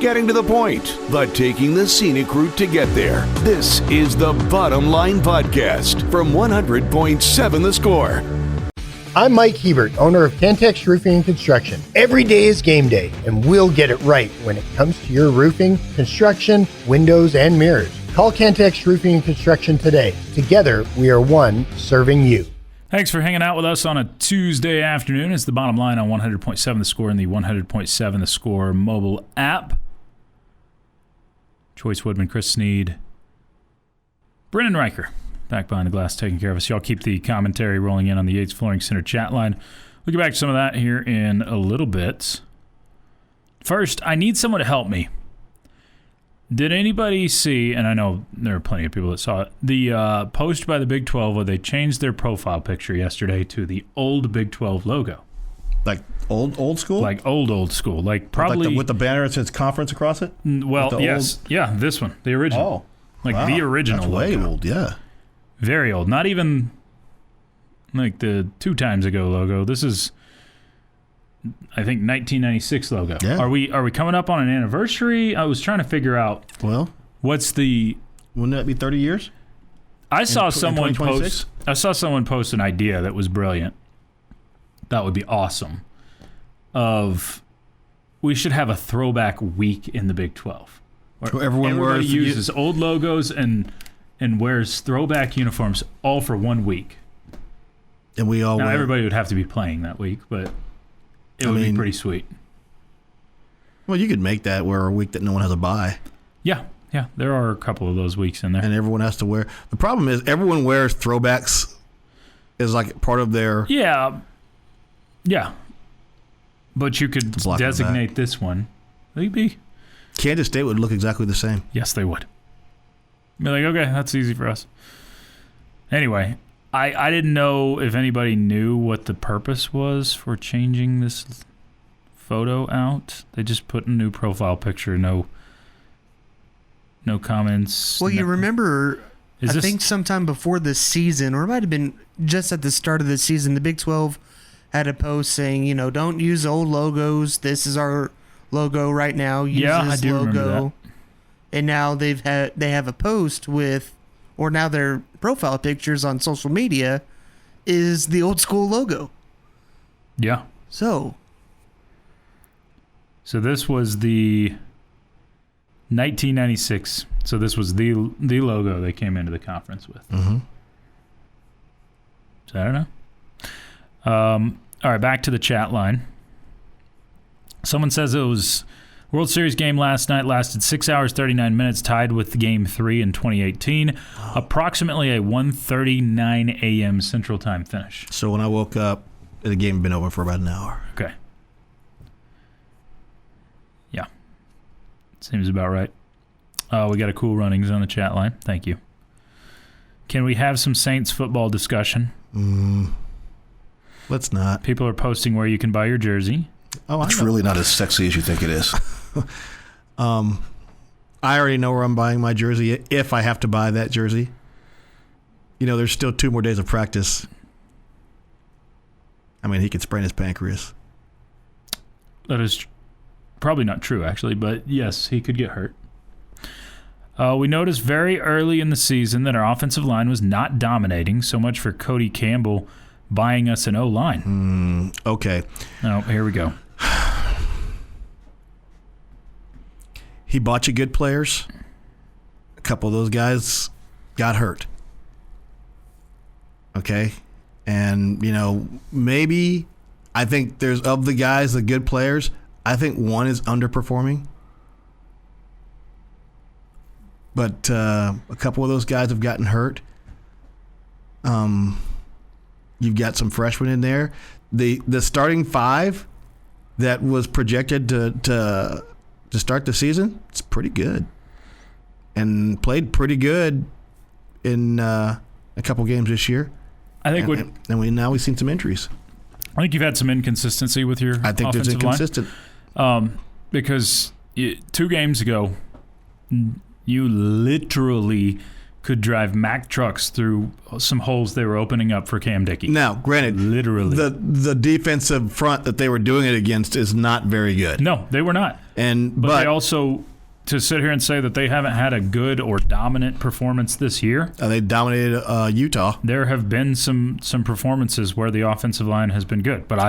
getting to the point, but taking the scenic route to get there. This is the Bottom Line Podcast from 100.7 The Score. I'm Mike Hebert, owner of Cantex Roofing and Construction. Every day is game day, and we'll get it right when it comes to your roofing, construction, windows, and mirrors. Call Cantex Roofing and Construction today. Together, we are one serving you. Thanks for hanging out with us on a Tuesday afternoon. It's the Bottom Line on 100.7 The Score and the 100.7 The Score mobile app. Chois, Woodman, Chris Snead, Brennan Riker, back behind the glass taking care of us. Y'all keep the commentary rolling in on the Yates Flooring Center chat line. We'll get back to some of that here in a little bit. First, I need someone to help me. Did anybody see, and I know there are plenty of people that saw it, the post by the Big 12 where they changed their profile picture yesterday to the old Big 12 logo? Like old school? Like old school. Like probably... with the banner that says conference across it? Well, yes. Yeah, this one. The original. Oh. Like wow. the original That's way logo. old, yeah. Very old. Not even like the 2 times ago logo. This is, I think, 1996 logo. Yeah. Are we coming up on an anniversary? I was trying to figure out. Well, what's the? Wouldn't that be 30 years? I saw someone 2026? post. I saw someone post an idea that was brilliant. That would be awesome. We should have a throwback week in the Big 12. Where everybody uses old logos and wears throwback uniforms all for 1 week. And we all now, wear... everybody would have to be playing that week, but it would be pretty sweet. Well, you could make that where a week that no one has a bye. Yeah. There are a couple of those weeks in there. And everyone has to wear... The problem is everyone wears throwbacks as like part of their... Yeah. But you could designate this one. Maybe. Kansas State would look exactly the same. Yes, they would. Be like, okay, that's easy for us. Anyway, I didn't know if anybody knew what the purpose was for changing this photo out. They just put a new profile picture, no comments. Well, you remember, I think sometime before the season, or it might have been just at the start of the season, the Big 12 had a post saying, don't use old logos. This is our logo right now. Use yeah, this I do logo. remember that. And now they have a post with, or now their profile pictures on social media is the old school logo. Yeah. So this was the 1996. So this was the logo they came into the conference with. Mm-hmm. So I don't know. All right, back to the chat line. Someone says it was World Series game last night, lasted 6 hours, 39 minutes, tied with Game 3 in 2018. Approximately a 1:39 a.m. Central Time finish. So when I woke up, the game had been over for about an hour. Okay. Yeah. Seems about right. We got a cool runnings on the chat line. Thank you. Can we have some Saints football discussion? Let's not. People are posting where you can buy your jersey. Oh, It's really not as sexy as you think it is. I already know where I'm buying my jersey if I have to buy that jersey. There's still 2 more days of practice. I mean, he could sprain his pancreas. That is probably not true, actually, but yes, he could get hurt. We noticed very early in the season that our offensive line was not dominating. So much for Cody Campbell buying us an O-line. Okay. Oh, here we go. He bought you good players. A couple of those guys got hurt. Okay? And, maybe I think there's, of the guys, the good players, I think one is underperforming. But a couple of those guys have gotten hurt. You've got some freshmen in there. The starting 5 that was projected to start the season, it's pretty good. And played pretty good in a couple games this year. I think we've seen some injuries. I think you've had some inconsistency with your I think there's offensive line. Because 2 games ago, you literally could drive Mack trucks through some holes they were opening up for Cam Dickey. Now, granted, literally, the defensive front that they were doing it against is not very good. No, they were not. But they also, to sit here and say that they haven't had a good or dominant performance this year. They dominated Utah. There have been some performances where the offensive line has been good, but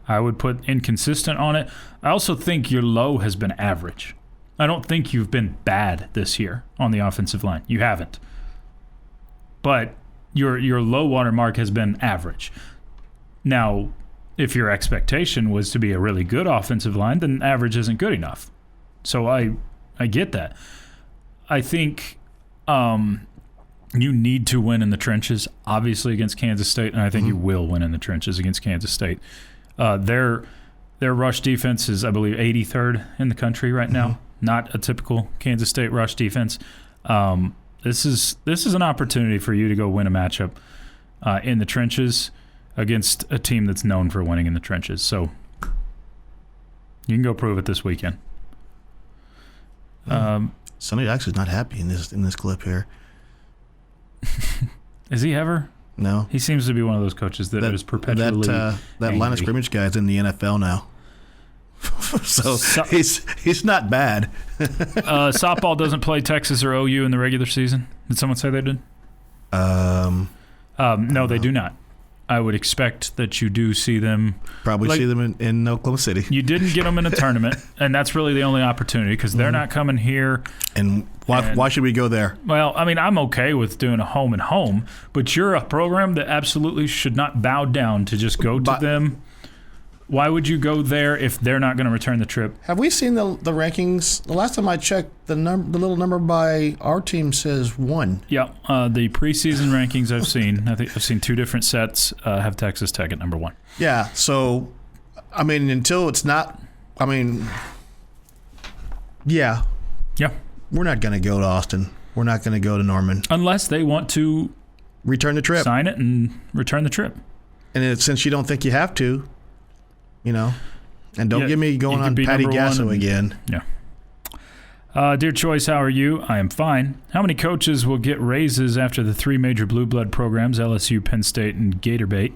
I would put inconsistent on it. I also think your low has been average. I don't think you've been bad this year on the offensive line. You haven't. But your low water mark has been average. Now, if your expectation was to be a really good offensive line, then average isn't good enough. So I get that. I think you need to win in the trenches, obviously, against Kansas State, and I think you will win in the trenches against Kansas State. Their rush defense is, I believe, 83rd in the country right now. Not a typical Kansas State rush defense. This is an opportunity for you to go win a matchup in the trenches against a team that's known for winning in the trenches. So you can go prove it this weekend. Sonny Dykes is not happy in this clip here. Is he ever? No. He seems to be one of those coaches that is perpetually that line of scrimmage guy is in the NFL now. So he's not bad. Softball doesn't play Texas or OU in the regular season. Did someone say they did? No, they do not. I would expect that you do see them. Probably see them in Oklahoma City. You didn't get them in a tournament, and that's really the only opportunity because they're not coming here. And why should we go there? Well, I mean, I'm okay with doing a home and home, but you're a program that absolutely should not bow down to just go to them. Why would you go there if they're not going to return the trip? Have we seen the rankings? The last time I checked, the little number by our team says 1. Yeah, the preseason rankings I've seen. I think I've seen 2 different sets have Texas Tech at number 1. Yeah, so I mean, until it's not. I mean, yeah, we're not going to go to Austin. We're not going to go to Norman unless they want to return the trip, sign it, and return the trip. And since you don't think you have to. And don't get me going on Patty Gasso again. Yeah. Dear Choice, how are you? I am fine. How many coaches will get raises after the 3 major blue blood programs, LSU, Penn State, and Gatorbait,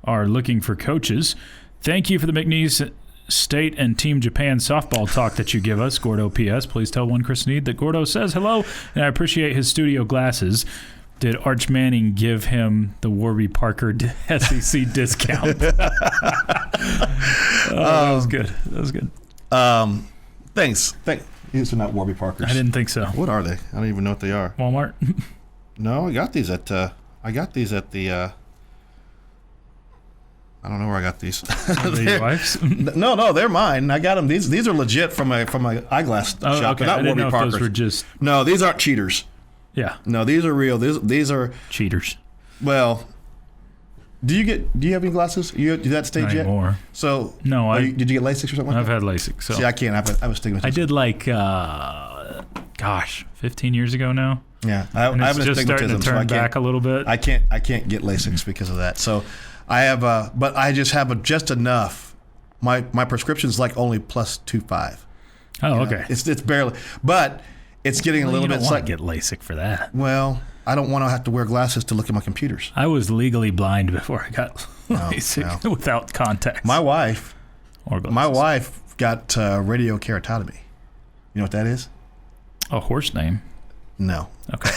are looking for coaches? Thank you for the McNeese State and Team Japan softball talk that you give us. Gordo P.S. Please tell one Chris Snead that Gordo says hello, and I appreciate his studio glasses. Did Arch Manning give him the Warby Parker SEC discount? That was good. That was good. Thanks. These are not Warby Parkers. I didn't think so. What are they? I don't even know what they are. Walmart? No, I got these at the I don't know where I got these. Are they your wife's? No, they're mine. I got them. These are legit from my eyeglass shop. Okay. Not I didn't Warby know Parkers. if those were just. No, these aren't cheaters. Yeah. No, these are real. These are cheaters. Well, do you have any glasses? You that stage Not yet? Anymore. So no, did you get LASIK or something? I've had LASIK. So see, I can't. I have astigmatism. I did 15 years ago now. Yeah, I have an just astigmatism. starting to turn back a little bit. I can't get LASIK because of that. So I have, but I just have just enough. My prescription's like only +2.5. Oh, okay. It's barely, but. It's getting a little bit. You don't want to get LASIK for that. Well, I don't want to have to wear glasses to look at my computers. I was legally blind before I got LASIK without contacts. My wife got radio keratotomy. You know what that is? A horse name. No. Okay.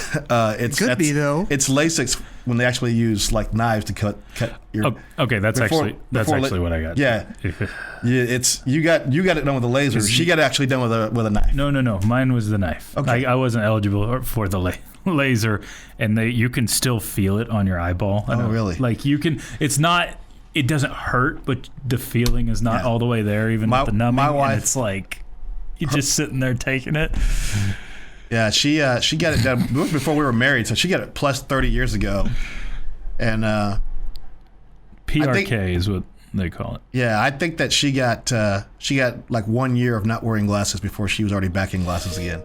It could be though. It's LASIK when they actually use like knives to cut your. Okay, that's actually what I got. Yeah. You got it done with a laser. She got it actually done with a knife. No. Mine was the knife. Okay. I wasn't eligible for the laser, and you can still feel it on your eyeball. Oh, really? Like you can. It's not. It doesn't hurt, but the feeling is not all the way there, even with the numbing. My wife, and it's like you're just sitting there taking it. Yeah, she got it done before we were married, so she got it plus 30 years ago, and PRK is what they call it. Yeah, I think that she got like 1 year of not wearing glasses before she was already back in glasses again,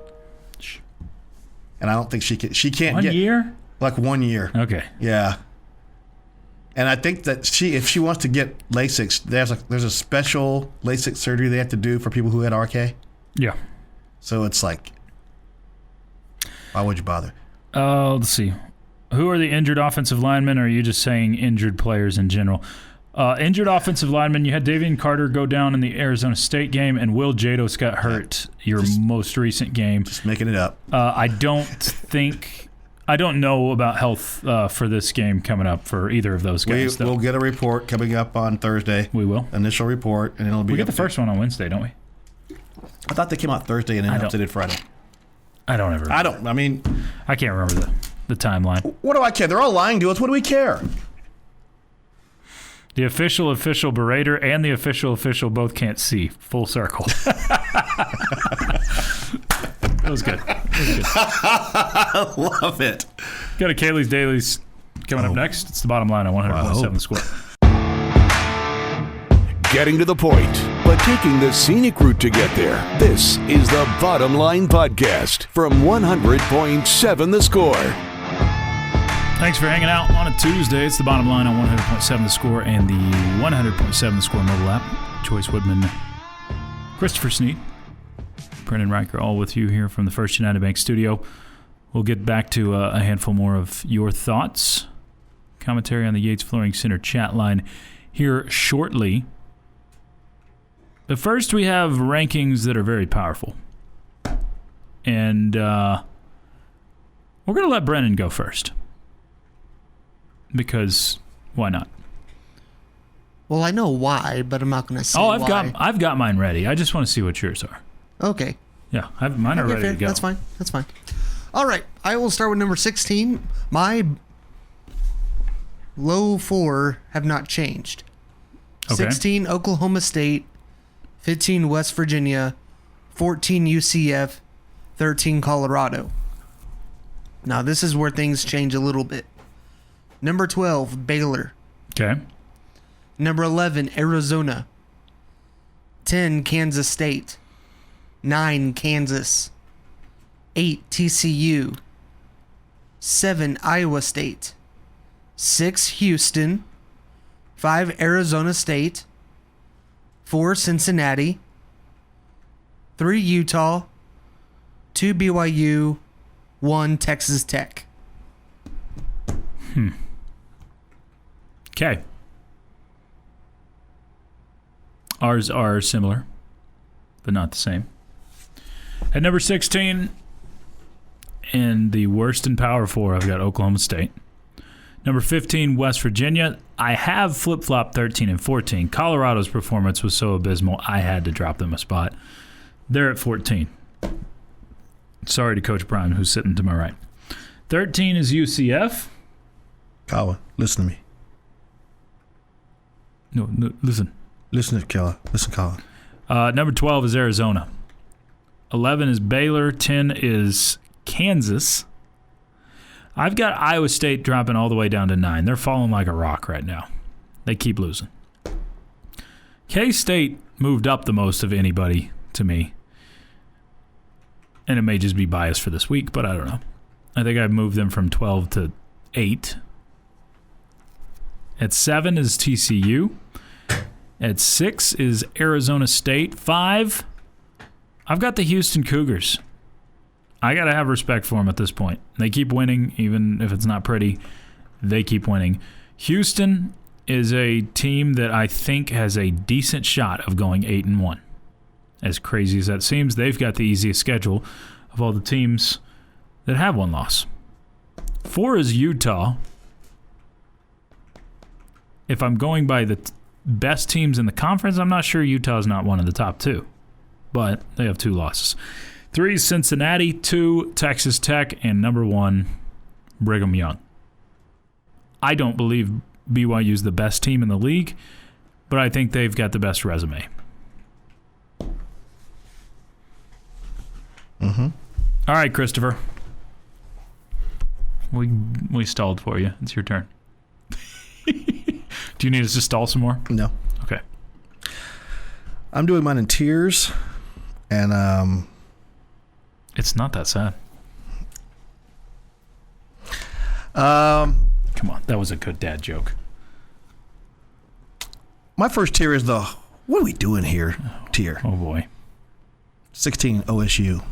and I don't think she can't 1 year, like 1 year. Okay, yeah, and I think that if she wants to get LASIK, there's a special LASIK surgery they have to do for people who had RK. Yeah, so it's like. Why would you bother? Let's see. Who are the injured offensive linemen, or are you just saying injured players in general? Injured offensive linemen, you had Davian Carter go down in the Arizona State game, and Will Jados got hurt most recent game. Just making it up. I don't know about health for this game coming up for either of those guys. We'll get a report coming up on Thursday. We will. Initial report, and it'll be. We get the first one on Wednesday, don't we? I thought they came out Thursday and then updated Friday. I don't. I can't remember the timeline. What do I care? They're all lying to us. What do we care? The official berater and the official both can't see. Full circle. That was good. I love it. Got a Kaylee's Dailies coming up next. It's the bottom line on 100.7 The Score. Getting to the point, but taking the scenic route to get there. This is the Bottom Line Podcast from 100.7 The Score. Thanks for hanging out on a Tuesday. It's the Bottom Line on 100.7 The Score and the 100.7 The Score mobile app. Chois, Woodman, Christopher Snead, Brennan Riker, all with you here from the First United Bank studio. We'll get back to a handful more of your thoughts, commentary on the Yates Flooring Center chat line here shortly. But first, we have rankings that are very powerful. And we're going to let Brennan go first. Because why not? Well, I know why, but I'm not going to say why. I've got mine ready. I just want to see what yours are. Okay. Yeah, mine are ready to go. That's fine. All right, I will start with number 16. My low four have not changed. Okay. 16, Oklahoma State. 15, West Virginia. 14, UCF. 13, Colorado. Now, this is where things change a little bit. Number 12, Baylor. Okay. Number 11, Arizona. 10, Kansas State. 9, Kansas. 8, TCU. 7, Iowa State. 6, Houston. 5, Arizona State. 4, Cincinnati. 3, Utah. 2, BYU. 1, Texas Tech. Okay. Ours are similar, but not the same. At number 16, in the worst in Power 4, I've got Oklahoma State. Number 15, West Virginia. I have flip-flopped 13 and 14. Colorado's performance was so abysmal, I had to drop them a spot. They're at 14. Sorry to Coach Brown, who's sitting to my right. 13 is UCF. Kawa, listen to me. No, listen. Listen to Kawa. Listen, Kawa. Number 12 is Arizona. 11 is Baylor. 10 is Kansas. I've got Iowa State dropping all the way down to 9. They're falling like a rock right now. They keep losing. K-State moved up the most of anybody to me. And it may just be biased for this week, but I don't know. I think I've moved them from 12 to 8. At 7 is TCU. At 6 is Arizona State. 5, I've got the Houston Cougars. I got to have respect for them at this point. They keep winning, even if it's not pretty. They keep winning. Houston is a team that I think has a decent shot of going 8-1. As crazy as that seems, they've got the easiest schedule of all the teams that have one loss. 4 is Utah. If I'm going by the best teams in the conference, I'm not sure Utah's not one of the top 2. But they have 2 losses. 3 is Cincinnati, 2 Texas Tech, and number 1 Brigham Young. I don't believe BYU's the best team in the league, but I think they've got the best resume. Mm-hmm. All right, Christopher. We stalled for you. It's your turn. Do you need us to stall some more? No. Okay. I'm doing mine in tiers, and it's not that sad. Come on, that was a good dad joke. My first tier is the what are we doing here tier. Oh boy. 16 OSU,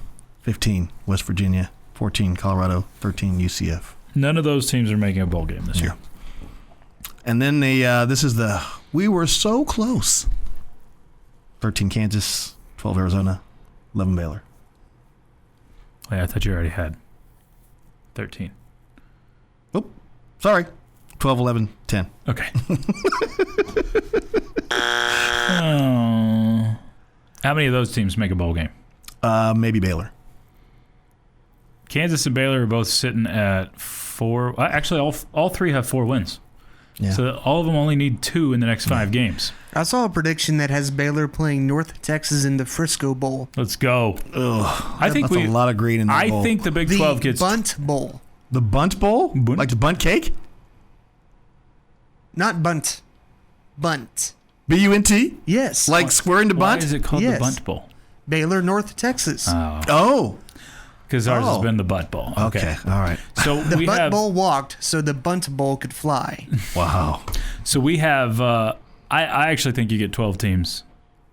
15 West Virginia, 14 Colorado, 13 UCF. None of those teams are making a bowl game this year. And then we were so close. 13 Kansas, 12 Arizona, 11 Baylor. Oh, yeah, I thought you already had 13. Oh, sorry. 12, 11, 10. Okay. How many of those teams make a bowl game? Maybe Baylor. Kansas and Baylor are both sitting at 4. Actually, all three have 4 wins. Yeah. So all of them only need 2 in the next 5 games. I saw a prediction that has Baylor playing North Texas in the Frisco Bowl. Let's go. Ugh, I think that's a lot of green in that bowl. I think the Big 12 gets... The Bunt Bowl. The Bunt Bowl? Bunt? Like the Bunt Cake? Not Bunt. Bunt. B-U-N-T? Yes. Like squaring to Bunt? Why is it called Yes. the Bunt Bowl? Baylor, North Texas. Oh. Because ours has been the Butt Bowl. Okay. All right. So The we Butt have, Bowl walked so the Bunt Bowl could fly. Wow. So we have. I actually think you get 12 teams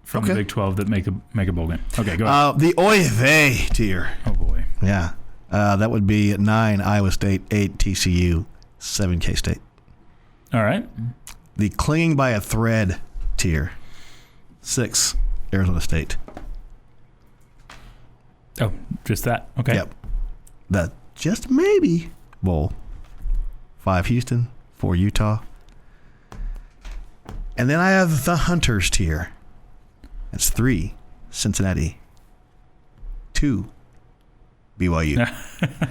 from the Big 12 that make a bowl game. Okay, go ahead. The Oy Vey tier. Oh boy. Yeah. That would be 9 Iowa State, 8 TCU, 7 K-State. All right. The Clinging by a Thread tier. 6 Arizona State. Oh, just that. Okay. Yep. The Just Maybe Bowl. 5 Houston, 4 Utah. And then I have the Hunters tier. It's 3 Cincinnati, 2 BYU.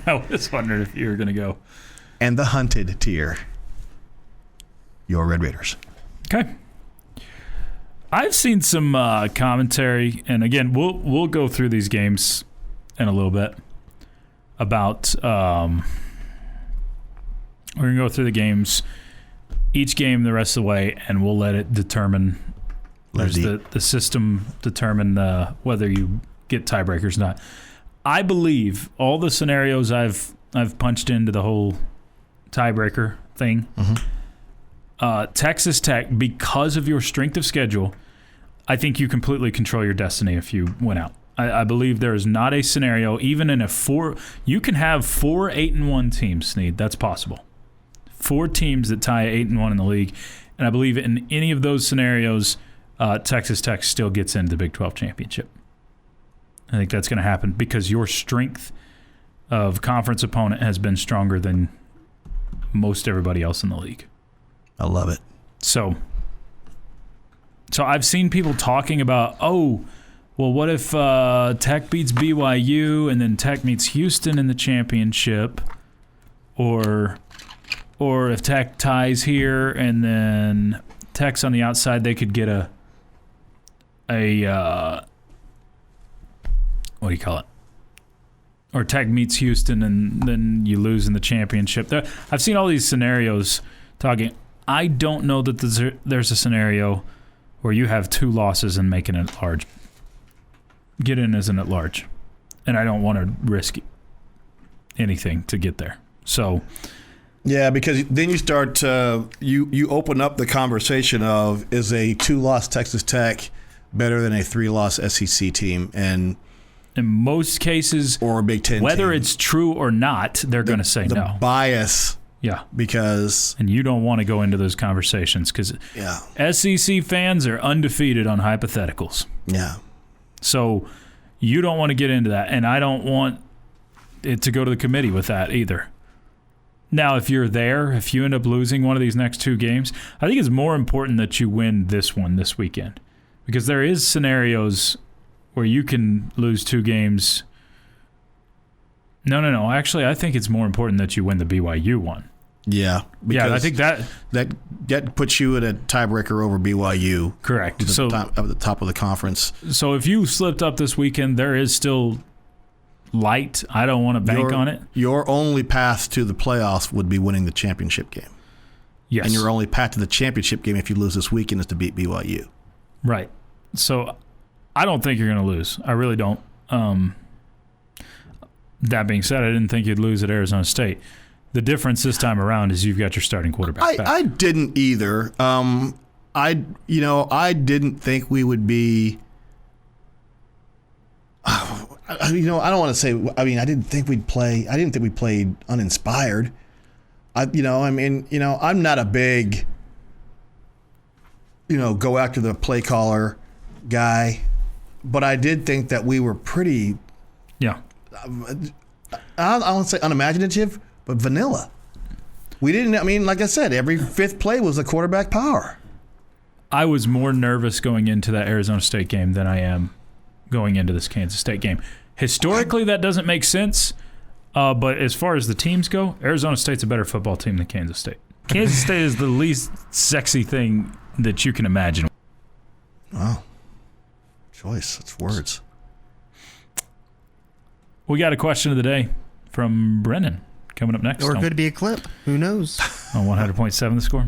I was wondering if you were going to go. And the Hunted tier. Your Red Raiders. Okay. I've seen some commentary, and again, we'll go through these games in a little bit. About we're gonna go through the games, each game the rest of the way, and we'll let it determine. There's the system determine whether you get tiebreakers or not. I believe all the scenarios I've punched into the whole tiebreaker thing. Mm-hmm. Texas Tech, because of your strength of schedule, I think you completely control your destiny if you win out. I believe there is not a scenario, even in a 4, you can have 4 8-1 teams, Snead. That's possible. 4 teams that tie 8-1 in the league. And I believe in any of those scenarios, Texas Tech still gets into the Big 12 championship. I think that's going to happen because your strength of conference opponent has been stronger than most everybody else in the league. I love it. So I've seen people talking about, well, what if Tech beats BYU and then Tech meets Houston in the championship, or if Tech ties here and then Tech's on the outside, they could get a what do you call it? Or Tech meets Houston and then you lose in the championship. I've seen all these scenarios talking. I don't know that there's a scenario where you have 2 losses and making it large. Get in as an at-large. And I don't want to risk anything to get there. So, yeah, because then you start you open up the conversation of, is a 2-loss Texas Tech better than a 3-loss SEC team? And in most cases, or a Big Ten whether team. It's true or not, they're going to say the no. Bias. Yeah. Because... And you don't want to go into those conversations because SEC fans are undefeated on hypotheticals. Yeah. So you don't want to get into that, and I don't want it to go to the committee with that either. Now, if you're there, if you end up losing one of these next 2 games, I think it's more important that you win this one this weekend because there is scenarios where you can lose 2 games. No. Actually, I think it's more important that you win the BYU one. Yeah. Yeah, I think that puts you at a tiebreaker over BYU. Correct. At the top of the conference. So if you slipped up this weekend, there is still light. I don't want to bank on it. Your only path to the playoffs would be winning the championship game. Yes. And your only path to the championship game if you lose this weekend is to beat BYU. Right. So I don't think you're going to lose. I really don't. That being said, I didn't think you'd lose at Arizona State. The difference this time around is you've got your starting quarterback back. I didn't either. I didn't think we would be. I don't want to say. I mean, I didn't think we played uninspired. I'm not a big, go after the play caller guy, but I did think that we were pretty. Yeah. I won't say unimaginative, but vanilla. We didn't. I mean, like I said, every fifth play was a quarterback power. I was more nervous going into that Arizona State game than I am going into this Kansas State game. Historically, that doesn't make sense. But as far as the teams go, Arizona State's a better football team than Kansas State. Kansas State is the least sexy thing that you can imagine. Wow. Choice. That's words. We got a question of the day from Brennan coming up next. Or it could be a clip. Who knows? On 100.7 The Score.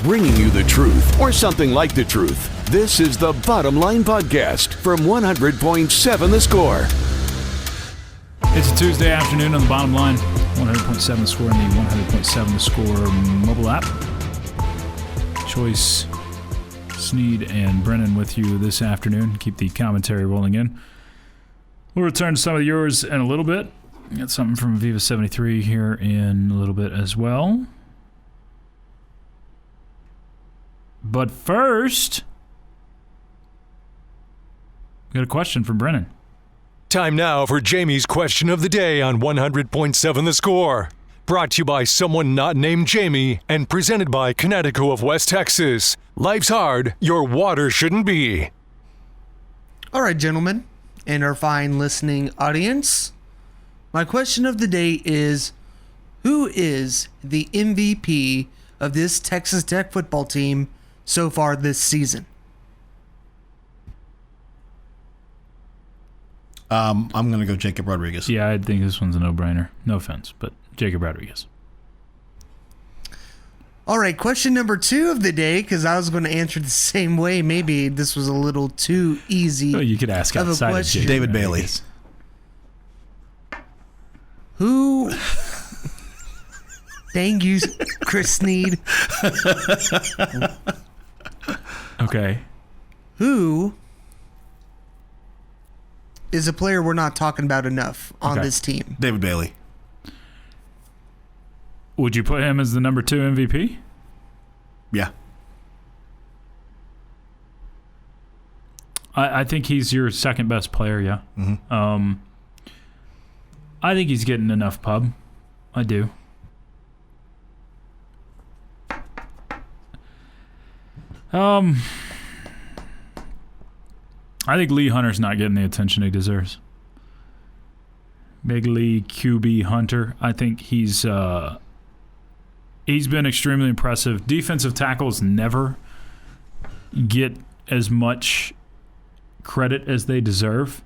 Bringing you the truth, or something like the truth. This is the Bottom Line Podcast from 100.7 The Score. It's a Tuesday afternoon on the Bottom Line. 100.7 The Score and the 100.7 The Score mobile app. Chois, Snead, and Brennan with you this afternoon. Keep the commentary rolling in. We'll return to some of yours in a little bit. Got something from Viva 73 here in a little bit as well. But first, we got a question from Brennan. Time now for Jamie's question of the day on 100.7 The Score. Brought to you by someone not named Jamie and presented by Connecticut of West Texas. Life's hard, your water shouldn't be. All right, gentlemen, and our fine listening audience. My question of the day is, who is the MVP of this Texas Tech football team so far this season? I'm going to go Jacob Rodriguez. Yeah, I think this one's a no-brainer. No offense, but Jacob Rodriguez. All right, question number 2 of the day, because I was going to answer the same way. Maybe this was a little too easy. Oh, you could ask outside of Jacob. David Bailey. Who? Dang you, Chris Snead. Okay. Who is a player we're not talking about enough on this team? David Bailey. Would you put him as the number 2 MVP? Yeah. I think he's your second best player, yeah. Mm-hmm. I think he's getting enough pub. I do. I think Lee Hunter's not getting the attention he deserves. Big Lee QB Hunter. I think he's been extremely impressive. Defensive tackles never get as much credit as they deserve.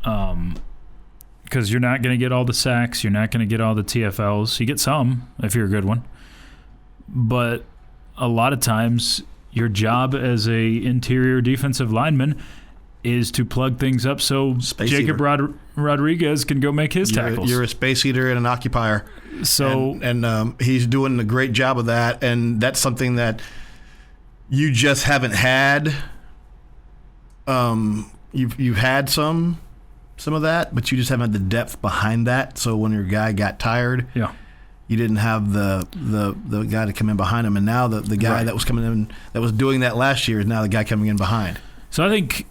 Because you're not going to get all the sacks. You're not going to get all the TFLs. You get some if you're a good one. But a lot of times your job as a interior defensive lineman is to plug things up so Jacob Rodriguez can go make his tackles. You're a space eater and an occupier. So and he's doing a great job of that, and that's something that you just haven't had. You've had some of that, but you just haven't had the depth behind that. So when your guy got tired, yeah, you didn't have the guy to come in behind him, and now the guy that was coming in that was doing that last year is now the guy coming in behind. So I think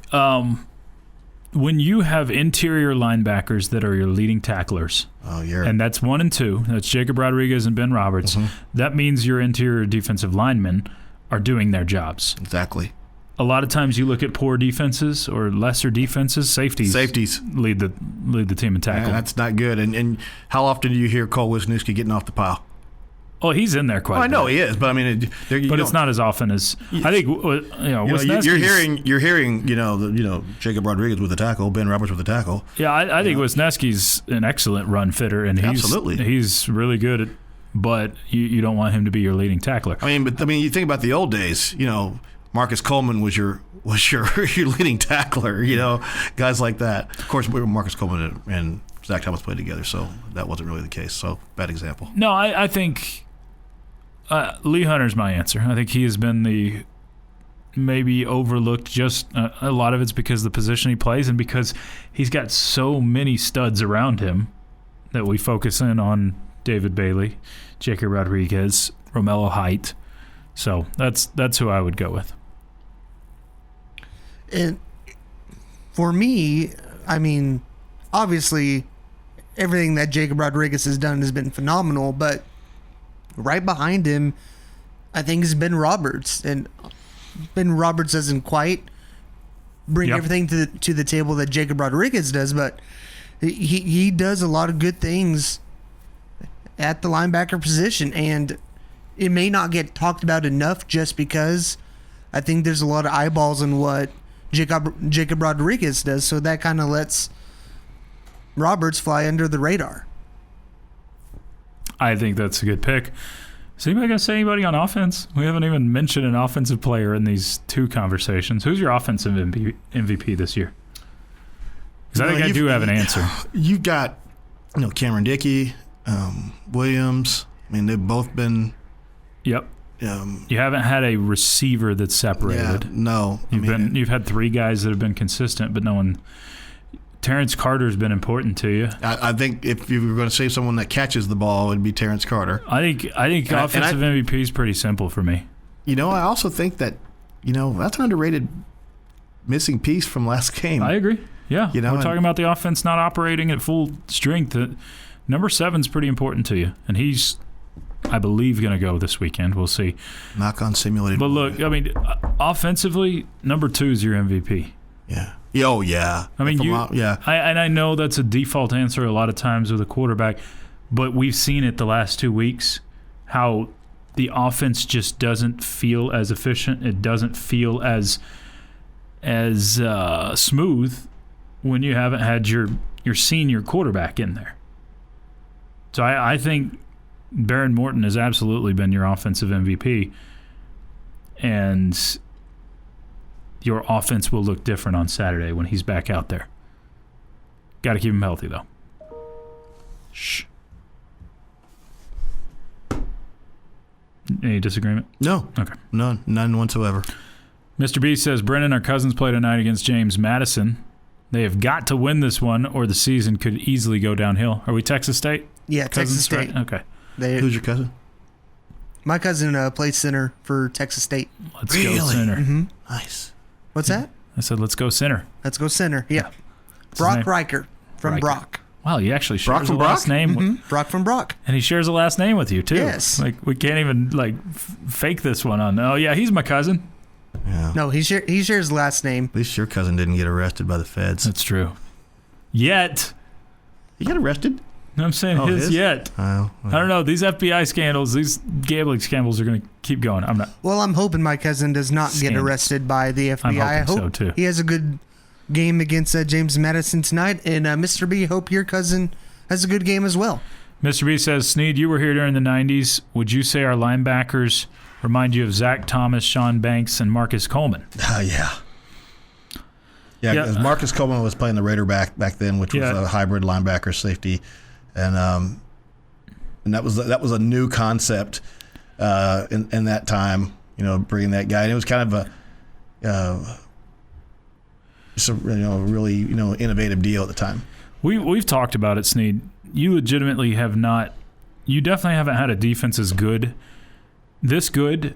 when you have interior linebackers that are your leading tacklers, and that's 1 and 2, that's Jacob Rodriguez and Ben Roberts, that means your interior defensive linemen are doing their jobs. Exactly. A lot of times you look at poor defenses or lesser defenses, safeties lead the team in tackle. Yeah, that's not good. And how often do you hear Cole Wisniewski getting off the pile? Oh, he's in there quite a bit. I know he is, but I mean, it's not as often as I think. You're hearing Jacob Rodriguez with the tackle, Ben Roberts with the tackle. Yeah, I think Wisniewski's an excellent run fitter, and he's really good. But you don't want him to be your leading tackler. I mean, you think about the old days. Marcus Coleman was your leading tackler. Guys like that. Of course, Marcus Coleman and Zach Thomas played together, so that wasn't really the case. So bad example. No, I think Lee Hunter's my answer. I think he has been the maybe overlooked. Just a lot of it's because of the position he plays and because he's got so many studs around him that we focus in on David Bailey, Jacob Rodriguez, Romello Height. So that's who I would go with. And for me, I mean, obviously, everything that Jacob Rodriguez has done has been phenomenal, but right behind him, I think is Ben Roberts. And Ben Roberts doesn't quite bring everything to the table that Jacob Rodriguez does, but he does a lot of good things at the linebacker position, and it may not get talked about enough just because I think there's a lot of eyeballs on what Jacob Rodriguez does, so that kind of lets Roberts fly under the radar. I think that's a good pick. Is anybody going to say anybody on offense? We haven't even mentioned an offensive player in these two conversations. Who's your offensive MVP this year? Because I think I do have an answer. You've got, Cameron Dickey, Williams. I mean, they've both been. Yep. You haven't had a receiver that's separated. Yeah, no. You've had three guys that have been consistent, but no one. Terrence Carter's been important to you. I think if you were going to say someone that catches the ball, it'd be Terrence Carter. I think offensive MVP is pretty simple for me. I also think that that's an underrated missing piece from last game. I agree. Yeah, we're talking about the offense not operating at full strength. Number 7's pretty important to you, and he's, I believe, going to go this weekend. We'll see. Knock on simulated. But look, I mean, offensively, number 2 is your MVP. Yeah. Oh, yeah. I mean, yeah. I know that's a default answer a lot of times with a quarterback, but we've seen it the last 2 weeks, how the offense just doesn't feel as efficient. It doesn't feel as smooth when you haven't had your senior quarterback in there. So I think Baron Morton has absolutely been your offensive MVP, and your offense will look different on Saturday when he's back out there. Got to keep him healthy, though. Shh. Any disagreement? No. Okay. None whatsoever. Mr. B says, Brennan, our Cousins play tonight against James Madison. They have got to win this one, or the season could easily go downhill. Are we Texas State? Yeah, Texas State. Right? Okay. Who's your cousin? My cousin plays center for Texas State. Let's go center. Mm-hmm. Nice. What's that? I said, let's go center. Let's go center. Yeah. Brock Riker from Brock. Wow, you actually shares a last name. Mm-hmm. Brock from Brock. And he shares a last name with you, too. Yes. Like, we can't even, fake this one on. Oh, yeah, he's my cousin. Yeah. No, he shares last name. At least your cousin didn't get arrested by the feds. That's true. Yet. He got arrested? No, I'm saying his yet. Oh, I don't know. These FBI scandals, these gambling scandals are going to keep going. I'm not. Well, I'm hoping my cousin does not get arrested by the FBI. I hope so, too. He has a good game against James Madison tonight. And Mr. B, hope your cousin has a good game as well. Mr. B says, Snead, you were here during the 90s. Would you say our linebackers remind you of Zach Thomas, Sean Banks, and Marcus Coleman? Yeah. Yeah, because Marcus Coleman was playing the Raider back then, which was a hybrid linebacker safety. And that was a new concept in that time, bringing that guy. And it was kind of a really innovative deal at the time. We've talked about it, Snead. You legitimately have not. You definitely haven't had a defense this good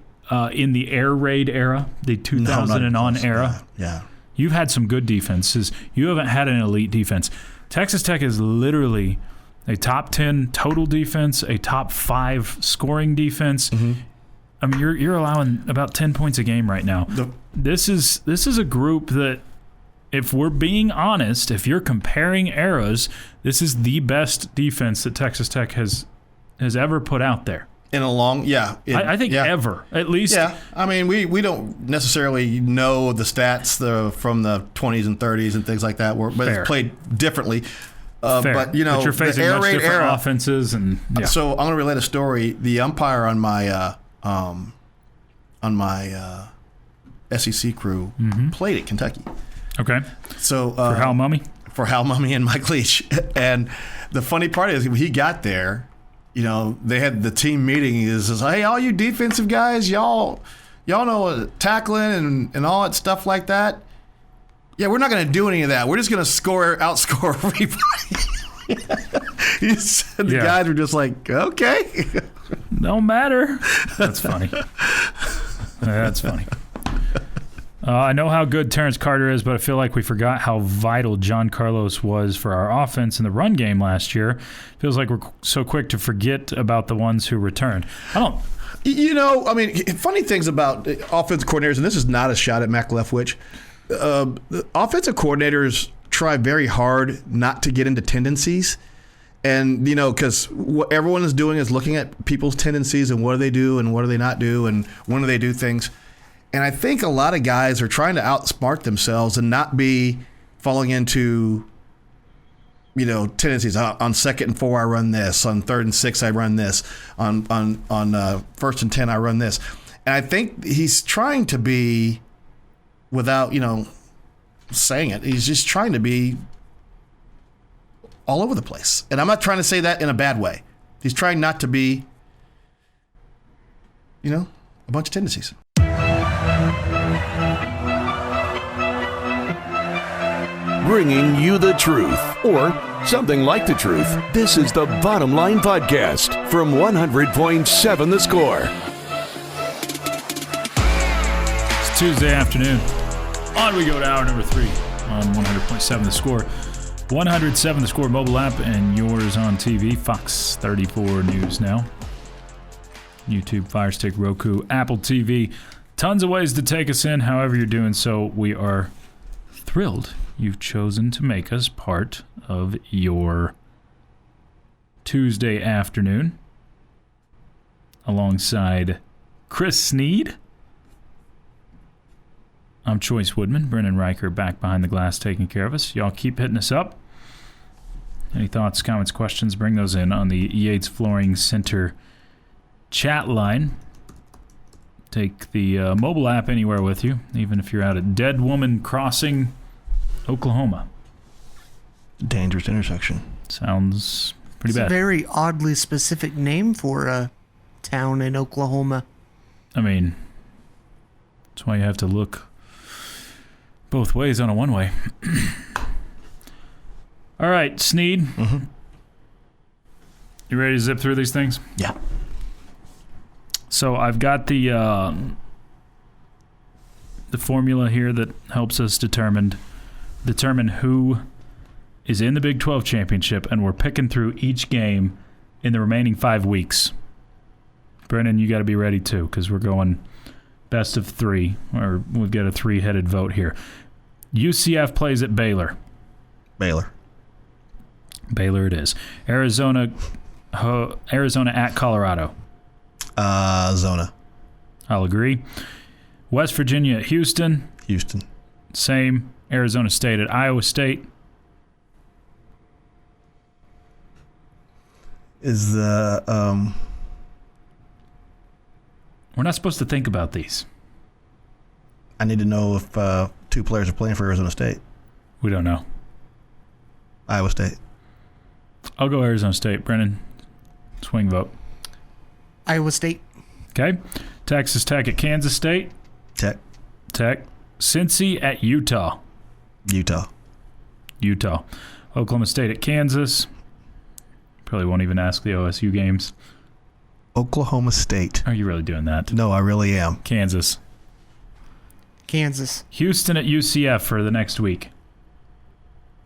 in the air raid era, the 2000 and on era. Yeah. You've had some good defenses. You haven't had an elite defense. Texas Tech is literally a top 10 total defense, a top 5 scoring defense. Mm-hmm. I mean, you're allowing about 10 points a game right now. This is a group that, if we're being honest, if you're comparing eras, this is the best defense that Texas Tech has ever put out there. In a long, I think ever, at least. Yeah, I mean, we don't necessarily know the stats from the 20s and 30s and things like that, but it's played differently. But but you're facing the air much raid different era, offenses, and so I'm going to relate a story. The umpire on my SEC crew played at Kentucky. Okay. So for Hal Mummy? For Hal Mummy and Mike Leach. And the funny part is, when he got there, they had the team meeting. Is hey, all you defensive guys, y'all y'all know tackling and all that stuff like that. Yeah, we're not going to do any of that. We're just going to outscore everybody. The guys were just like, okay. No matter. That's funny. That's funny. I know how good Terrence Carter is, but I feel like we forgot how vital John Carlos was for our offense in the run game last year. Feels like we're so quick to forget about the ones who returned. Funny things about offensive coordinators, and this is not a shot at Mac Leftwich. The offensive coordinators try very hard not to get into tendencies. And, because what everyone is doing is looking at people's tendencies and what do they do and what do they not do and when do they do things. And I think a lot of guys are trying to outsmart themselves and not be falling into, tendencies. On 2nd and 4, I run this. On 3rd and 6, I run this. On 1st and 10, I run this. And I think he's trying to be, without, saying it, he's just trying to be all over the place. And I'm not trying to say that in a bad way. He's trying not to be, a bunch of tendencies. Bringing you the truth, or something like the truth. This is the Bottom Line Podcast from 100.7 The Score. It's Tuesday afternoon. On we go to hour number 3 on 100.7 The Score. 107 The Score mobile app and yours on TV. Fox 34 News Now. YouTube, Fire Stick, Roku, Apple TV. Tons of ways to take us in. However you're doing so, we are thrilled you've chosen to make us part of your Tuesday afternoon. Alongside Chris Snead. I'm Chois Woodman. Brennan Riker back behind the glass taking care of us. Y'all keep hitting us up. Any thoughts, comments, questions, bring those in on the Yates Flooring Center chat line. Take the mobile app anywhere with you, even if you're out at Dead Woman Crossing, Oklahoma. Dangerous intersection. Sounds pretty bad. It's a very oddly specific name for a town in Oklahoma. I mean, that's why you have to look both ways on a one-way. All right, Snead. Mm-hmm. You ready to zip through these things? Yeah. So I've got the formula here that helps us determine who is in the Big 12 championship, and we're picking through each game in the remaining 5 weeks. Brennan, you got to be ready too, because we're going best of 3, or we've got a 3-headed vote here. UCF plays at Baylor. Baylor it is. Arizona at Colorado. Zona. I'll agree. West Virginia at Houston. Houston. Same. Arizona State at Iowa State. Is the We're not supposed to think about these. I need to know if 2 players are playing for Arizona State. We don't know. Iowa State. I'll go Arizona State. Brennan, swing vote. Iowa State. Okay. Texas Tech at Kansas State. Tech. Cincy at Utah. Utah. Oklahoma State at Kansas. Probably won't even ask the OSU games. Oklahoma State. Are you really doing that? No, I really am. Kansas. Houston at UCF for the next week.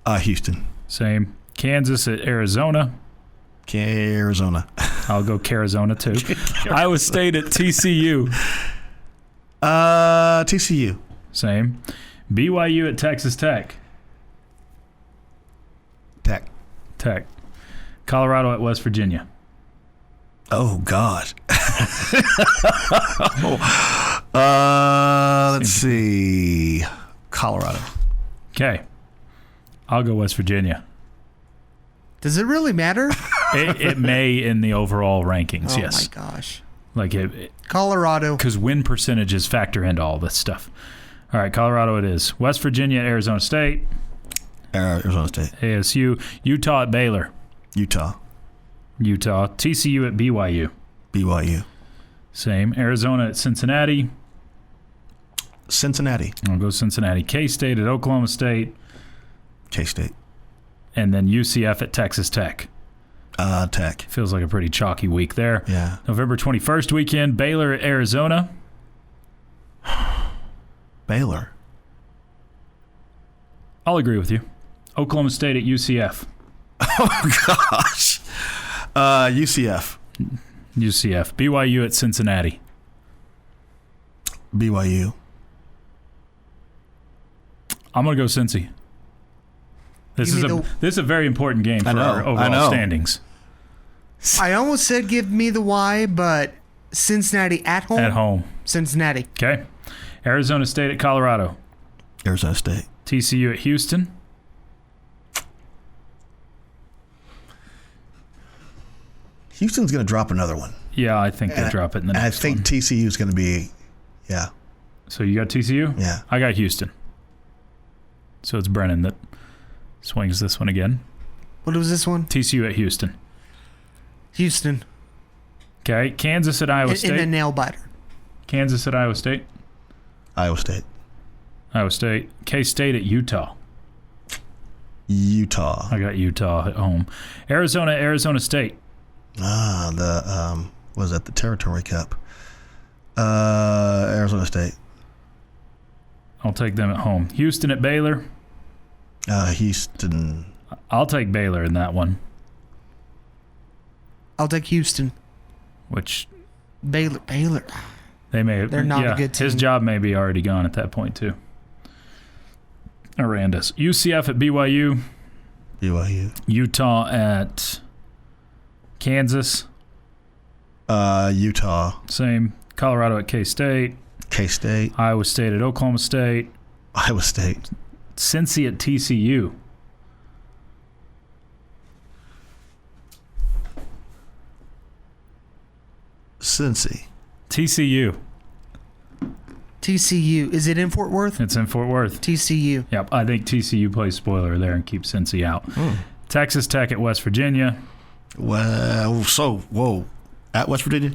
Houston. Same. Kansas at Arizona. Arizona. I'll go Carizona too. Iowa State at TCU. TCU. Same. BYU at Texas Tech. Tech. Colorado at West Virginia. Oh, God. Let's see. Colorado. Okay. I'll go West Virginia. Does it really matter? It may in the overall rankings, yes. Oh, my gosh. Like Colorado. Because win percentages factor into all this stuff. All right, Colorado it is. West Virginia at Arizona State. Arizona State. ASU. Utah at Baylor. Utah. TCU at BYU. BYU. Same. Arizona at Cincinnati. Cincinnati. I'll go Cincinnati. K-State at Oklahoma State. K-State. And then UCF at Texas Tech. Tech. Feels like a pretty chalky week there. Yeah. November 21st weekend, Baylor at Arizona. Baylor. I'll agree with you. Oklahoma State at UCF. Oh, gosh. UCF. UCF. BYU at Cincinnati. BYU. I'm going to go Cincy. This is a very important game for our overall standings. I almost said give me the Y, but Cincinnati at home. At home. Cincinnati. Okay. Arizona State at Colorado. Arizona State. TCU at Houston. Houston's going to drop another one. Yeah, I think they drop it in the next I think one. TCU's going to be, yeah. So you got TCU? Yeah. I got Houston. So it's Brennan that swings this one again. What was this one? TCU at Houston. Houston. Okay. Kansas at Iowa State. In a nail biter. Kansas at Iowa State. Iowa State. Iowa State. K-State at Utah. Utah. I got Utah at home. Arizona State. Was that the Territory Cup? Arizona State. I'll take them at home. Houston at Baylor. Houston. I'll take Baylor in that one. I'll take Houston. Which Baylor. They may. They're not a good team. His job may be already gone at that point too. Arandas. UCF at BYU. BYU. Utah at Kansas. Utah. Same. Colorado at K-State. K-State. Iowa State at Oklahoma State. Iowa State. Cincy at TCU. Cincy. TCU. TCU. Is it in Fort Worth? It's in Fort Worth. TCU. Yep. I think TCU plays spoiler there and keeps Cincy out. Texas Tech at West Virginia. Well, whoa. At West Virginia?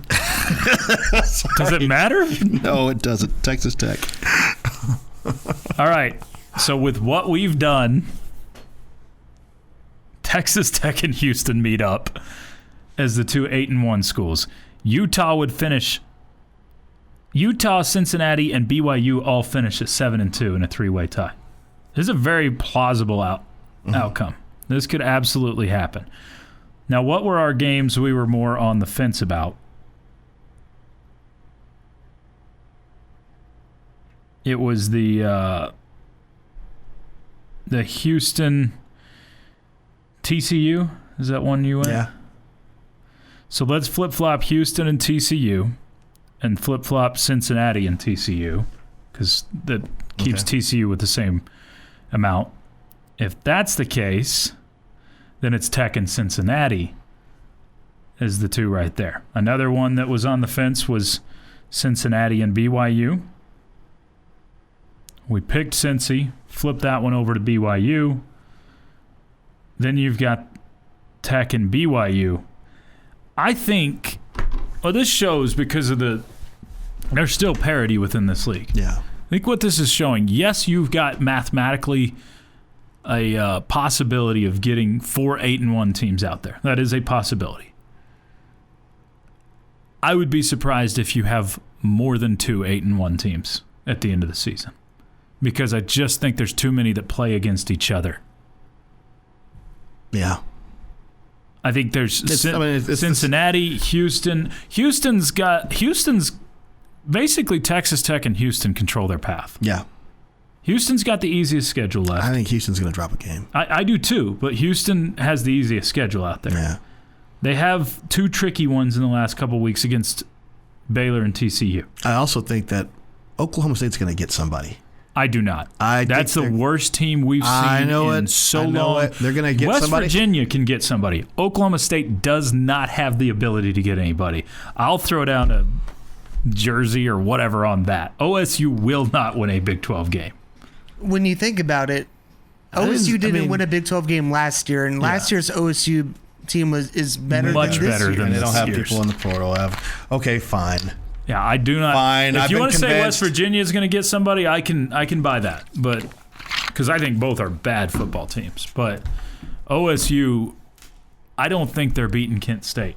Does it matter? No, it doesn't. Texas Tech. All right. So with what we've done, Texas Tech and Houston meet up as the two 8-1 schools. Utah would finish. Utah, Cincinnati, and BYU all finish at 7-2 in a three-way tie. This is a very plausible outcome. This could absolutely happen. Now, what were our games we were more on the fence about? It was the Houston TCU. Is that one you went? Yeah. So let's flip-flop Houston and TCU and flip-flop Cincinnati and TCU because that keeps TCU with the same amount. If that's the case, then it's Tech and Cincinnati as the two right there. Another one that was on the fence was Cincinnati and BYU. We picked Cincy, flipped that one over to BYU. Then you've got Tech and BYU. I think, this shows because of there's still parity within this league. Yeah. I think what this is showing, yes, you've got mathematically a possibility of getting 4 8-1 teams out there. That is a possibility. I would be surprised if you have more than 2 8-1 teams at the end of the season because I just think there's too many that play against each other. Yeah. I think there's Cincinnati, Houston. Houston's basically Texas Tech and Houston control their path. Yeah. Houston's got the easiest schedule left. I think Houston's going to drop a game. I do too, but Houston has the easiest schedule out there. Yeah. They have 2 tricky ones in the last couple of weeks against Baylor and TCU. I also think that Oklahoma State's going to get somebody. I do not. That's the worst team we've seen in so long. They're going to get somebody. West Virginia can get somebody. Oklahoma State does not have the ability to get anybody. I'll throw down a jersey or whatever on that. OSU will not win a Big 12 game. When you think about it, OSU didn't win a Big 12 game last year, and last year's OSU team is better Much than this better year. than And they don't have year's. people in the portal. Okay, fine. Yeah, I do not. Fine, if I've you been want to say convinced. West Virginia is going to get somebody, I can buy that. But because I think both are bad football teams. But OSU, I don't think they're beating Kent State.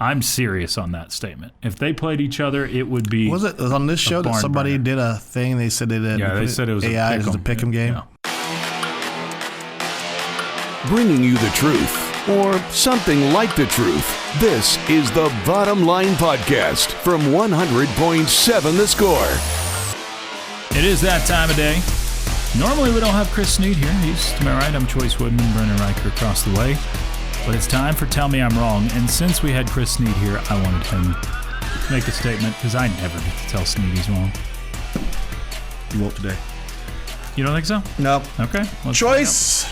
I'm serious on that statement. If they played each other, it would be. Was it on this show that barn somebody burner. did a thing? They said they did. Yeah, they said it was AI. a It was a pick'em game. Yeah. Bringing you the truth, or something like the truth. This is the Bottom Line Podcast from 100.7 The Score. It is that time of day. Normally we don't have Chris Snead here. He's to my right. I'm Chois, Woodman, Brennan Riker across the way. But it's time for Tell Me I'm Wrong. And since we had Chris Snead here, I wanted him to make a statement because I never get to tell Snead he's wrong. You won't today. You don't think so? No. Okay. let's Choice.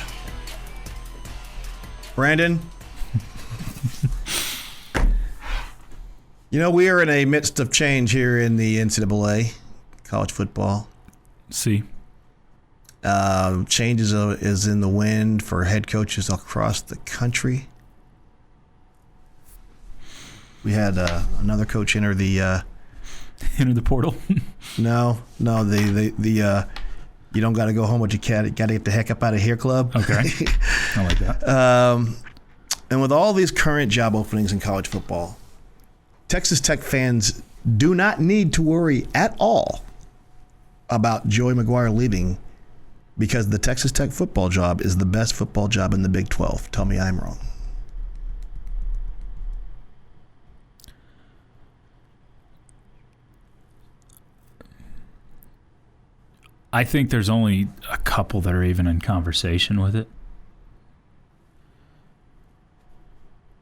Brandon. We are in a midst of change here in the NCAA, college football. See. Change is in the wind for head coaches across the country. We had another coach enter the enter the portal. No, the you don't got to go home, but you got to get the heck up out of here club. Okay, I like that. And with all these current job openings in college football, Texas Tech fans do not need to worry at all about Joey McGuire leaving, because the Texas Tech football job is the best football job in the Big 12. Tell me I'm wrong. I think there's only a couple that are even in conversation with it.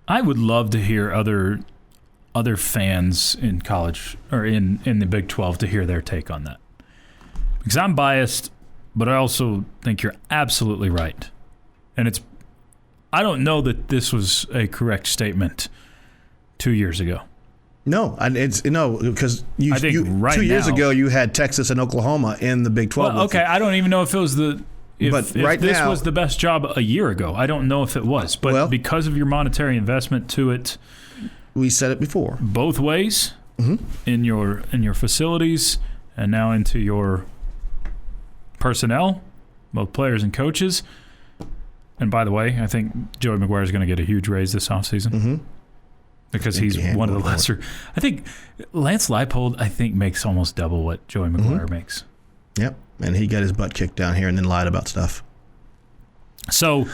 I would love to hear other fans in college or in the Big 12 to hear their take on that. Because I'm biased, but I also think you're absolutely right. And I don't know that this was a correct statement 2 years ago. No, because I think right 2 years now- ago you had Texas and Oklahoma in the Big 12. Well, okay, I don't even know if it was if this now, was the best job a year ago. I don't know if it was, but because of your monetary investment to it, we said it before, both ways in your facilities and now into your personnel, both players and coaches. And by the way, I think Joey McGuire is going to get a huge raise this offseason because he's one of the lesser. I think Lance Leipold, makes almost double what Joey McGuire makes. Yep, and he got his butt kicked down here and then lied about stuff. So,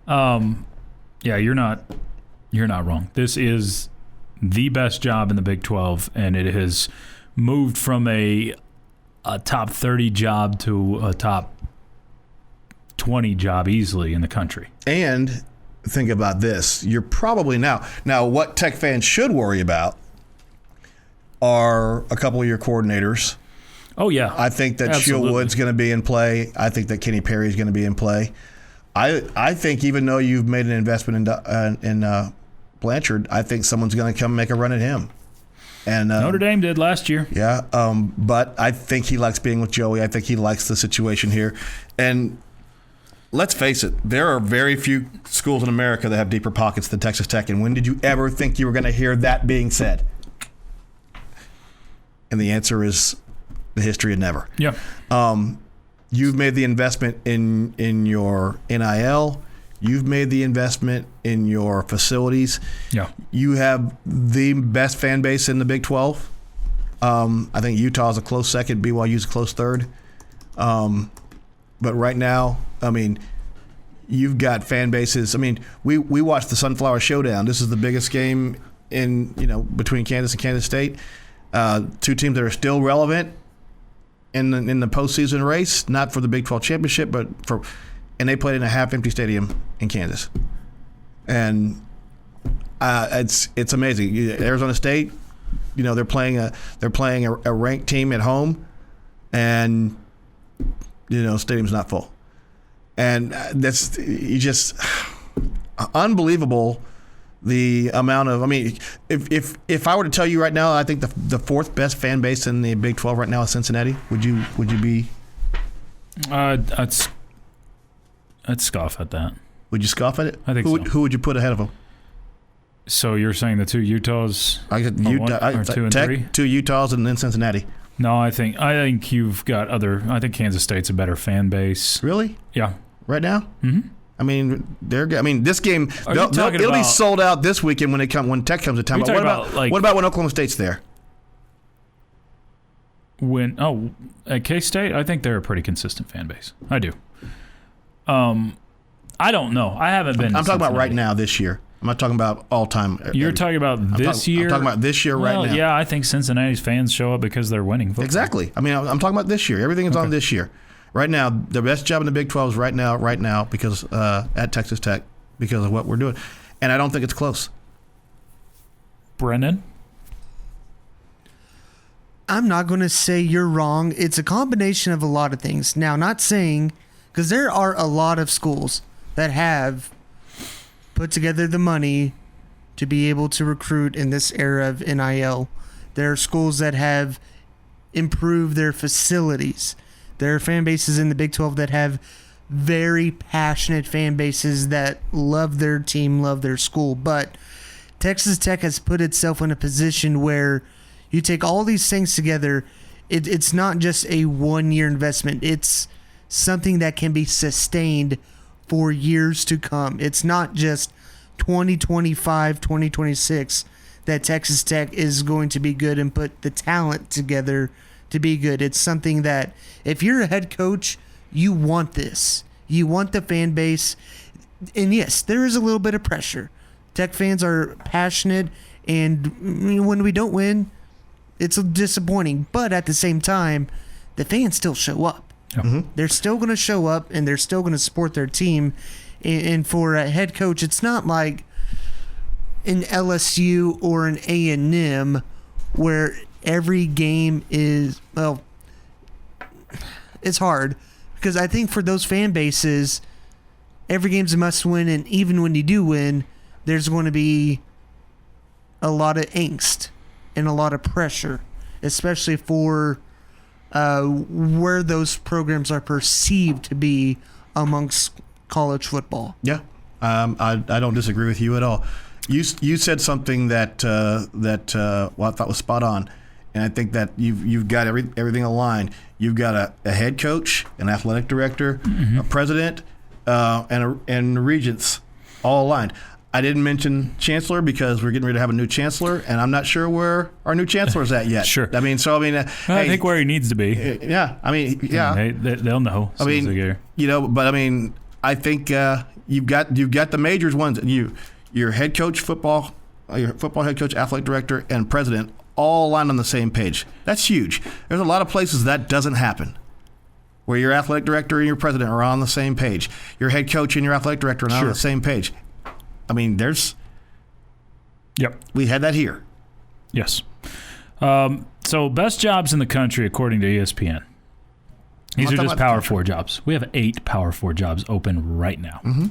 yeah, you're not wrong. This is the best job in the Big 12, and it has moved from a top 30 job to a top 20 job easily in the country. And think about this. You're probably now what Tech fans should worry about are a couple of your coordinators. Oh, yeah. I think that Shieldwood's going to be in play. I think that Kenny Perry's going to be in play. I think even though you've made an investment in Blanchard, I think someone's going to come make a run at him. And Notre Dame did last year. Yeah, but I think he likes being with Joey. I think he likes the situation here. And let's face it, there are very few schools in America that have deeper pockets than Texas Tech. And when did you ever think you were going to hear that being said? And the answer is the history of never. Yeah. You've made the investment in your NIL. You've made the investment in your facilities. Yeah. You have the best fan base in the Big 12. I think Utah's a close second. BYU's a close third. But right now, you've got fan bases. We watched the Sunflower Showdown. This is the biggest game between Kansas and Kansas State. Two teams that are still relevant in the postseason race, not for the Big 12 championship, and they played in a half-empty stadium in Kansas, and it's amazing. Arizona State, they're playing a ranked team at home, and stadium's not full, and that's just unbelievable. The amount of, if I were to tell you right now, I think the fourth best fan base in the Big 12 right now is Cincinnati. Would you be? I'd scoff at that. Would you scoff at it? I think so. Who would you put ahead of them? So you're saying the two Utahs? I got Utah, or 2 and Tech, 3? 2 Utahs, and then Cincinnati. No, I think you've got other. I think Kansas State's a better fan base. Really? Yeah. Right now? Mm-hmm. I mean, this game it'll be sold out this weekend when Tech comes to town. But what about when Oklahoma State's there? At K-State, I think they're a pretty consistent fan base. I do. I don't know. I haven't been. I'm talking about right now, this year. I'm not talking about all time. You're talking about this year? I'm talking about this year right now. Yeah, I think Cincinnati's fans show up because they're winning football. Exactly. I mean, I'm talking about this year. Everything is on this year. Right now, the best job in the Big 12 is right now, because at Texas Tech, because of what we're doing. And I don't think it's close. Brennan? I'm not going to say you're wrong. It's a combination of a lot of things. Now, not saying, because there are a lot of schools that have put together the money to be able to recruit in this era of NIL. There are schools that have improved their facilities. There are fan bases in the Big 12 that have very passionate fan bases that love their team, love their school. But Texas Tech has put itself in a position where you take all these things together, it's not just a one-year investment. It's something that can be sustained for years to come. It's not just 2025, 2026 that Texas Tech is going to be good and put the talent together to be good. It's something that if you're a head coach, you want this. You want the fan base. And yes, there is a little bit of pressure. Tech fans are passionate, and when we don't win, it's disappointing. But at the same time, the fans still show up. Mm-hmm. They're still going to show up, and they're still going to support their team. And for a head coach, it's not like an LSU or an A&M where every game is, well, it's hard. Because I think for those fan bases, every game's a must-win, and even when you do win, there's going to be a lot of angst and a lot of pressure, especially for where those programs are perceived to be amongst college football. Yeah, I don't disagree with you at all. You said something that I thought was spot on, and I think that you've got everything aligned. You've got a head coach, an athletic director, mm-hmm. a president, and regents all aligned. I didn't mention chancellor because we're getting ready to have a new chancellor, and I'm not sure where our new chancellor is at yet. Sure. I mean, I think where he needs to be. Yeah. I mean, yeah. They'll know. I mean, but I mean, I think you've got the major ones. Your head coach, football head coach, athletic director, and president all aligned on the same page. That's huge. There's a lot of places that doesn't happen, where your athletic director and your president are on the same page. Your head coach and your athletic director are on the same page. I mean, we had that here. Yes. So best jobs in the country according to ESPN. These are just Power 4 jobs. We have 8 Power 4 jobs open right now. Mm-hmm.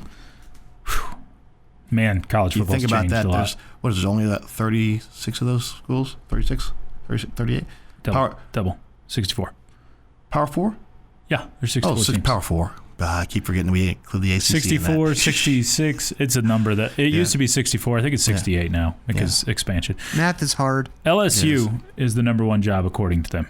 Man, college football's changed a lot. There's only 36 of those schools? 36? 38? Double. 64. Power 4? Yeah, there's 64 teams. Power 4. I keep forgetting we include the ACC 64, in that. 66. It's a number that it used to be 64. I think it's 68 now because expansion. Math is hard. LSU is the number 1 job according to them.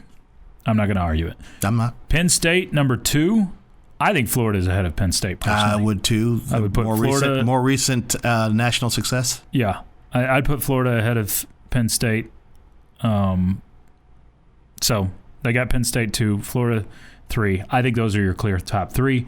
I'm not going to argue it. I'm not. Penn State, number 2. I think Florida's ahead of Penn State personally. I would too. I would put Florida. More recent national success. Yeah. I'd put Florida ahead of Penn State. So they got Penn State 2, Florida 3. I think those are your clear top 3.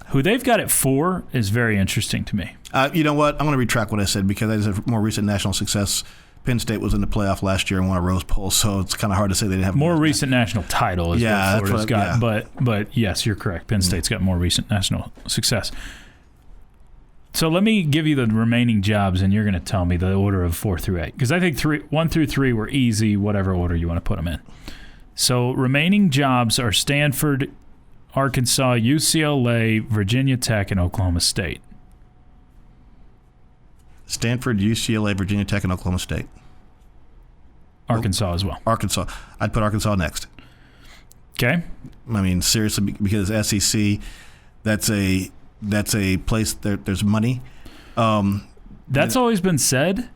Who they've got at 4 is very interesting to me. You know what? I'm going to retract what I said because that is a more recent national success. Penn State was in the playoff last year and won a Rose Bowl, so it's kind of hard to say they didn't have more recent national title is what Florida's got. Yeah. But yes, you're correct. Penn State's got more recent national success. So let me give you the remaining jobs, and you're going to tell me the order of 4 through 8 because I think 1 through 3 were easy, whatever order you want to put them in. So remaining jobs are Stanford, Arkansas, UCLA, Virginia Tech, and Oklahoma State. Stanford, UCLA, Virginia Tech, and Oklahoma State. Arkansas as well. Arkansas. I'd put Arkansas next. Okay. I mean, seriously, because SEC, that's a place there's money. That's always been said.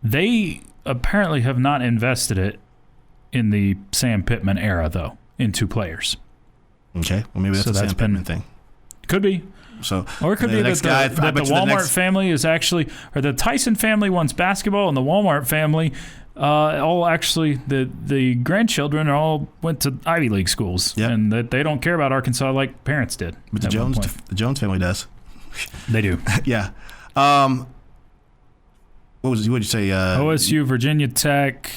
They apparently have not invested it in the Sam Pittman era, though, into players. Okay, well maybe that's a Sam Pittman thing. Could be. So, or it could be that the Walmart family is actually, or the Tyson family wants basketball, and the Walmart family all actually, the grandchildren all went to Ivy League schools, and that they don't care about Arkansas like parents did. But the Jones family does. They do. Yeah. What'd you say? OSU, Virginia Tech,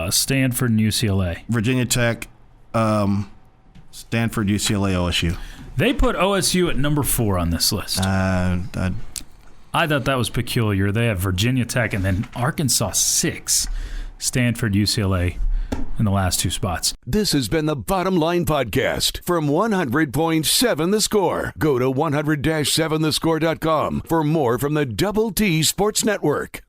Stanford, and UCLA. Virginia Tech, Stanford, UCLA, OSU. They put OSU at number 4 on this list. I thought that was peculiar. They have Virginia Tech and then Arkansas 6, Stanford, UCLA in the last 2 spots. This has been the Bottom Line Podcast from 100.7 The Score. Go to 100-7thescore.com for more from the Double T Sports Network.